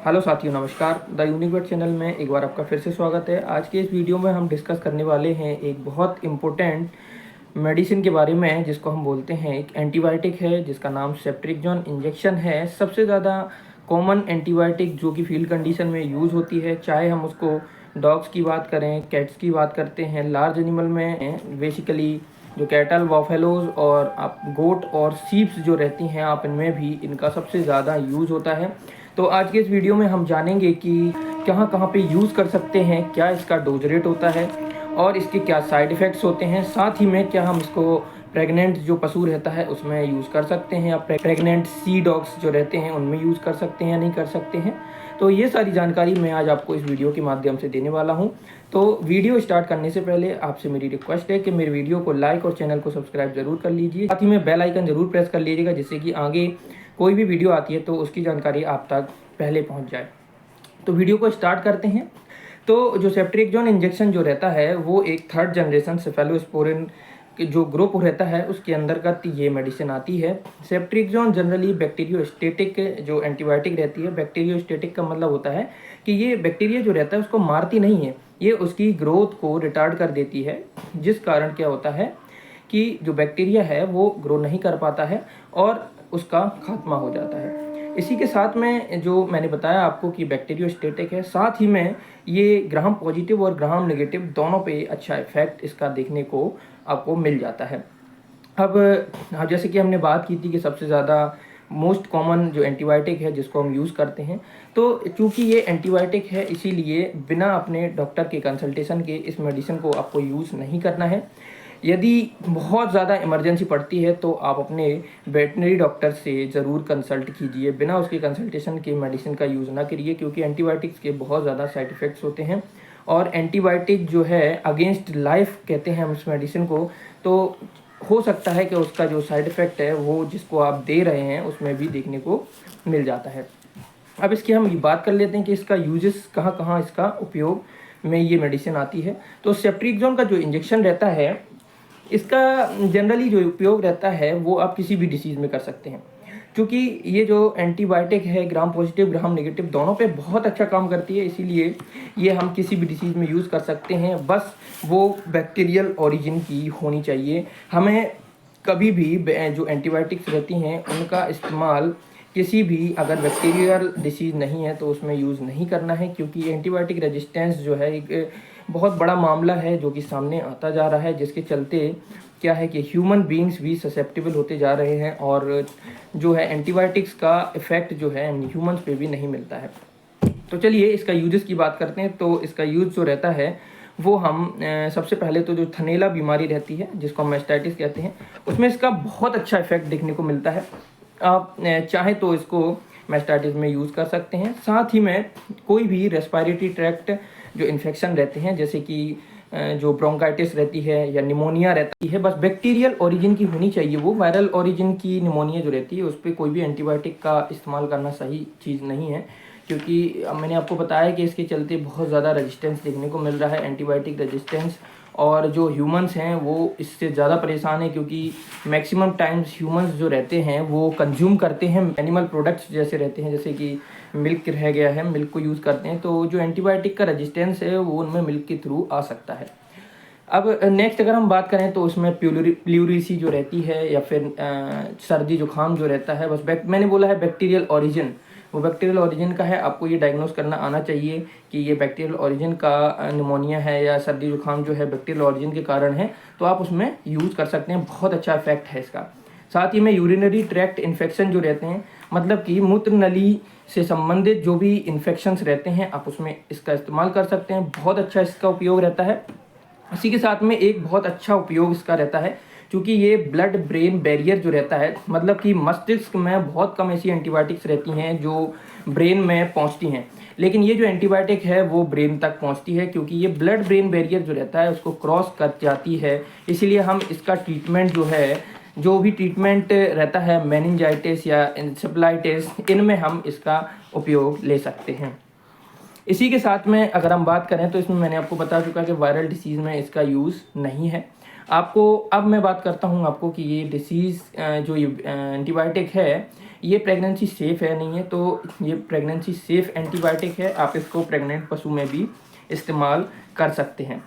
Hello साथियों, नमस्कार। The universe channel में एक बार आपका फिर से स्वागत है। आज के इस वीडियो में हम डिस्कस करने वाले हैं एक बहुत इम्पोर्टेंट मेडिसिन के बारे में, जिसको हम बोलते हैं एक एंटीबायोटिक है जिसका नाम सेफ्ट्रिक्सोन इंजेक्शन है। सबसे ज़्यादा कॉमन एंटीबायोटिक जो कि फील्ड कंडीशन में यूज़ होती है, चाहे हम उसको डॉग्स की बात करें, कैट्स की बात करते हैं, लार्ज एनिमल में बेसिकली जो कैटल, बफेलोज और आप गोट और सीप्स जो रहती हैं, आप इनमें भी इनका सबसे ज़्यादा यूज़ होता है। तो आज के इस वीडियो में हम जानेंगे कि कहाँ कहाँ पे यूज़ कर सकते हैं, क्या इसका डोज रेट होता है और इसके क्या साइड इफ़ेक्ट्स होते हैं। साथ ही में क्या हम इसको प्रेग्नेंट जो पशु रहता है उसमें यूज़ कर सकते हैं, या प्रेग्नेंट सी डॉग्स जो रहते हैं उनमें यूज़ कर सकते हैं या नहीं कर सकते हैं। तो ये सारी जानकारी मैं आज आपको इस वीडियो के माध्यम से देने वाला हूँ। तो वीडियो स्टार्ट करने से पहले आपसे मेरी रिक्वेस्ट है कि मेरे वीडियो को लाइक और चैनल को सब्सक्राइब जरूर कर लीजिए। साथ ही में बेल आइकन जरूर प्रेस कर लीजिएगा, जिससे कि आगे कोई भी वीडियो आती है तो उसकी जानकारी आप तक पहले पहुंच जाए। तो वीडियो को स्टार्ट करते हैं। तो जो सेफ्ट्रिक्सोन इंजेक्शन जो रहता है वो एक थर्ड जनरेशन सेफेलोस्पोरिन जो ग्रुप रहता है उसके अंतर्गत ये मेडिसिन आती है। सेफ्ट्रिक्सोन जनरली बैक्टीरियोस्टेटिक जो एंटीबायोटिक रहती है, बैक्टीरियोस्टेटिक का मतलब होता है कि ये बैक्टीरिया जो रहता है उसको मारती नहीं है, ये उसकी ग्रोथ को रिटार्ड कर देती है, जिस कारण क्या होता है कि जो बैक्टीरिया है वो ग्रो नहीं कर पाता है और उसका खात्मा हो जाता है। इसी के साथ में जो मैंने बताया आपको कि बैक्टीरियोस्टेटिक है, साथ ही में ये ग्राम पॉजिटिव और ग्राम नेगेटिव दोनों पे अच्छा इफेक्ट इसका देखने को आपको मिल जाता है। अब जैसे कि हमने बात की थी कि सबसे ज़्यादा मोस्ट कॉमन जो एंटीबायोटिक है जिसको हम यूज़ करते हैं, तो चूंकि ये एंटीबायोटिक है इसीलिए बिना अपने डॉक्टर के कंसल्टेशन के इस मेडिसिन को आपको यूज़ नहीं करना है। यदि बहुत ज़्यादा इमरजेंसी पड़ती है तो आप अपने वेटनरी डॉक्टर से ज़रूर कंसल्ट कीजिए। बिना उसके कंसल्टेशन के मेडिसिन का यूज़ ना करिए, क्योंकि एंटीबायोटिक्स के बहुत ज़्यादा साइड इफ़ेक्ट्स होते हैं। और एंटीबायोटिक जो है अगेंस्ट लाइफ कहते हैं हम उस मेडिसिन को, तो हो सकता है कि उसका जो साइड इफ़ेक्ट है वो जिसको आप दे रहे हैं उसमें भी देखने को मिल जाता है। अब इसकी हम बात कर लेते हैं कि इसका यूजेस कहाँ कहाँ इसका उपयोग में ये मेडिसिन आती है। तो सेफ्ट्रिक्सोन का जो इंजेक्शन रहता है इसका जनरली जो उपयोग रहता है वो आप किसी भी डिसीज़ में कर सकते हैं, क्योंकि ये जो एंटीबायोटिक है ग्राम पॉजिटिव ग्राम नेगेटिव दोनों पे बहुत अच्छा काम करती है, इसीलिए ये हम किसी भी डिसीज़ में यूज़ कर सकते हैं। बस वो बैक्टीरियल ओरिजिन की होनी चाहिए। हमें कभी भी जो एंटीबायोटिक्स रहती हैं उनका इस्तेमाल किसी भी अगर बैक्टीरियल डिसीज़ नहीं है तो उसमें यूज़ नहीं करना है, क्योंकि एंटीबायोटिक रेजिस्टेंस जो है एक बहुत बड़ा मामला है जो कि सामने आता जा रहा है, जिसके चलते क्या है कि ह्यूमन बीइंग्स भी ससेप्टेबल होते जा रहे हैं और जो है एंटीबायोटिक्स का इफ़ेक्ट जो है ह्यूमंस पे भी नहीं मिलता है। तो चलिए इसका यूजेस की बात करते हैं। तो इसका यूज़ जो रहता है वो हम सबसे पहले तो जो थनैला बीमारी रहती है जिसको हम मैस्टाइटिस कहते हैं, उसमें इसका बहुत अच्छा इफेक्ट देखने को मिलता है। आप चाहे तो इसको मैस्टाइटिस में यूज़ कर सकते हैं। साथ ही में कोई भी रेस्पिरेटरी ट्रैक्ट जो इन्फेक्शन रहते हैं, जैसे कि जो ब्रोंकाइटिस रहती है या निमोनिया रहती है, बस बैक्टीरियल ओरिजिन की होनी चाहिए। वो वायरल ओरिजिन की निमोनिया जो रहती है उस पर कोई भी एंटीबायोटिक का इस्तेमाल करना सही चीज़ नहीं है, क्योंकि मैंने आपको बताया कि इसके चलते बहुत ज़्यादा रेजिस्टेंस देखने को मिल रहा है, एंटीबायोटिक रेजिस्टेंस। और जो ह्यूमंस हैं वो इससे ज़्यादा परेशान हैं, क्योंकि मैक्सिमम टाइम्स ह्यूमंस जो रहते हैं वो कंज्यूम करते हैं एनिमल प्रोडक्ट्स जैसे रहते हैं, जैसे कि मिल्क रह गया है, मिल्क को यूज़ करते हैं, तो जो एंटीबायोटिक का रेजिस्टेंस है वो उनमें मिल्क के थ्रू आ सकता है। अब नेक्स्ट अगर हम बात करें तो उसमें प्लूरिसी जो रहती है या फिर सर्दी जुकाम जो रहता है, बस मैंने बोला है बैक्टीरियल ओरिजिन, वो बैक्टीरियल ओरिजिन का है। आपको ये डायग्नोस करना आना चाहिए कि ये बैक्टीरियल ओरिजिन का निमोनिया है या सर्दी जुकाम जो है बैक्टीरियल ओरिजिन के कारण है, तो आप उसमें यूज़ कर सकते हैं। बहुत अच्छा इफेक्ट है इसका। साथ ही में यूरिनरी ट्रैक्ट इन्फेक्शन जो रहते हैं, मतलब कि मूत्र नली से संबंधित जो भी इन्फेक्शंस रहते हैं, आप उसमें इसका इस्तेमाल कर सकते हैं। बहुत अच्छा इसका उपयोग रहता है। इसी के साथ में एक बहुत अच्छा उपयोग इसका रहता है, क्योंकि ये ब्लड ब्रेन बैरियर जो रहता है, मतलब कि मस्तिष्क में बहुत कम ऐसी एंटीबायोटिक्स रहती हैं जो ब्रेन में पहुंचती हैं, लेकिन ये जो एंटीबायोटिक है वो ब्रेन तक पहुंचती है, क्योंकि ये ब्लड ब्रेन बैरियर जो रहता है उसको क्रॉस कर जाती है। इसीलिए हम इसका ट्रीटमेंट जो है, जो भी ट्रीटमेंट रहता है मेनिंजाइटिस या इंसेफ्लाइटिस, इनमें हम इसका उपयोग ले सकते हैं। इसी के साथ में अगर हम बात करें तो इसमें मैंने आपको बता चुका कि वायरल डिसीज़ में इसका यूज़ नहीं है। आपको अब मैं बात करता हूं आपको कि ये डिसीज़ जो ये एंटीबायोटिक है ये प्रेगनेंसी सेफ़ है नहीं है, तो ये प्रेगनेंसी सेफ़ एंटीबायोटिक है। आप इसको प्रेग्नेंट पशु में भी इस्तेमाल कर सकते हैं।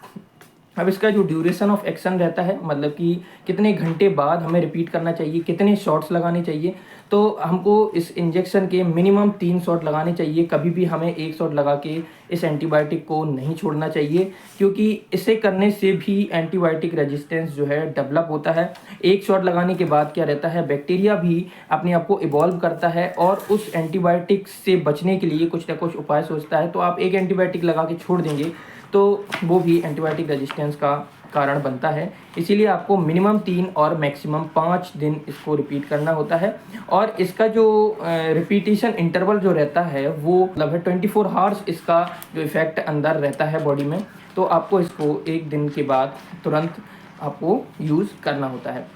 अब इसका जो ड्यूरेशन ऑफ एक्शन रहता है, मतलब कि कितने घंटे बाद हमें रिपीट करना चाहिए, कितने शॉट्स लगाने चाहिए, तो हमको इस इंजेक्शन के मिनिमम 3 शॉट लगाने चाहिए। कभी भी हमें 1 शॉट लगा के इस एंटीबायोटिक को नहीं छोड़ना चाहिए, क्योंकि इसे करने से भी एंटीबायोटिक रेजिस्टेंस जो है डेवलप होता है। 1 शॉट लगाने के बाद क्या रहता है, बैक्टीरिया भी अपने आप को इवॉल्व करता है और उस एंटीबायोटिक से बचने के लिए कुछ ना कुछ उपाय सोचता है। तो आप एक एंटीबायोटिक लगा के छोड़ देंगे तो वो भी एंटीबायोटिक रेजिस्टेंस का कारण बनता है। इसीलिए आपको मिनिमम 3 और मैक्सिमम 5 दिन इसको रिपीट करना होता है। और इसका जो रिपीटिशन इंटरवल जो रहता है वो मतलब है 24 हावर्स इसका जो इफ़ेक्ट अंदर रहता है बॉडी में। तो आपको इसको 1 दिन के बाद तुरंत आपको यूज़ करना होता है।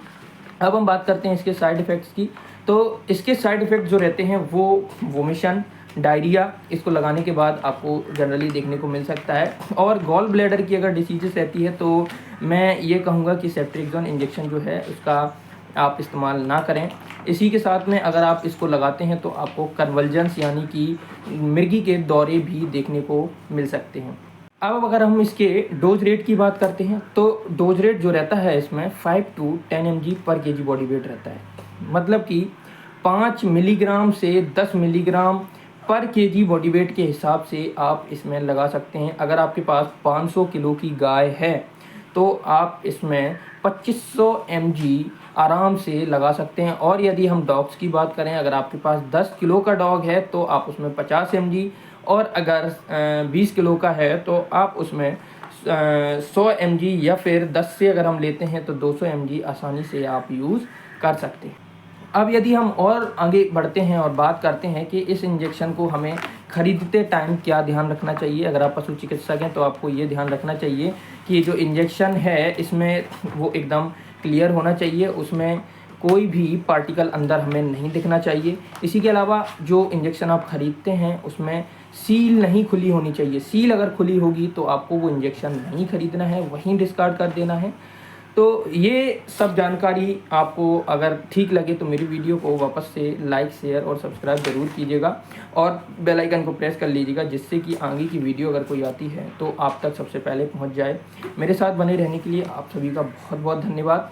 अब हम बात करते हैं इसके साइड इफ़ेक्ट्स की। तो इसके साइड इफ़ेक्ट जो रहते हैं वो वोमिशन, डायरिया इसको लगाने के बाद आपको जनरली देखने को मिल सकता है। और गॉल ब्लैडर की अगर डिसीजेस रहती है तो मैं ये कहूँगा कि सेफ्ट्रिक्सोन इंजेक्शन जो है उसका आप इस्तेमाल ना करें। इसी के साथ में अगर आप इसको लगाते हैं तो आपको कन्वल्जन्स यानी कि मिर्गी के दौरे भी देखने को मिल सकते हैं। अब अगर हम इसके डोज रेट की बात करते हैं तो डोज रेट जो रहता है इसमें 5 to 10 mg पर केजी बॉडी वेट रहता है। मतलब कि 5 मिलीग्राम से 10 मिलीग्राम पर केजी बॉडी वेट के हिसाब से आप इसमें लगा सकते हैं। अगर आपके पास 500 किलो की गाय है तो आप इसमें 2500 mg आराम से लगा सकते हैं। और यदि हम डॉग्स की बात करें, अगर आपके पास 10 किलो का डॉग है तो आप उसमें 50 mg, और अगर 20 किलो का है तो आप उसमें 100 mg, या फिर 10 से अगर हम लेते हैं तो 200 mg आसानी से आप यूज़ कर सकते हैं। अब यदि हम और आगे बढ़ते हैं और बात करते हैं कि इस इंजेक्शन को हमें खरीदते टाइम क्या ध्यान रखना चाहिए। अगर आप पशु चिकित्सक हैं तो आपको ये ध्यान रखना चाहिए कि जो इंजेक्शन है इसमें वो एकदम क्लियर होना चाहिए, उसमें कोई भी पार्टिकल अंदर हमें नहीं दिखना चाहिए। इसी के अलावा जो इंजेक्शन आप ख़रीदते हैं उसमें सील नहीं खुली होनी चाहिए। सील अगर खुली होगी तो आपको वो इंजेक्शन नहीं खरीदना है, वहीं डिस्कार्ड कर देना है। तो ये सब जानकारी आपको अगर ठीक लगे तो मेरी वीडियो को वापस से लाइक, शेयर और सब्सक्राइब ज़रूर कीजिएगा और बेल आइकन को प्रेस कर लीजिएगा, जिससे कि आगे की वीडियो अगर कोई आती है तो आप तक सबसे पहले पहुंच जाए। मेरे साथ बने रहने के लिए आप सभी का बहुत बहुत धन्यवाद।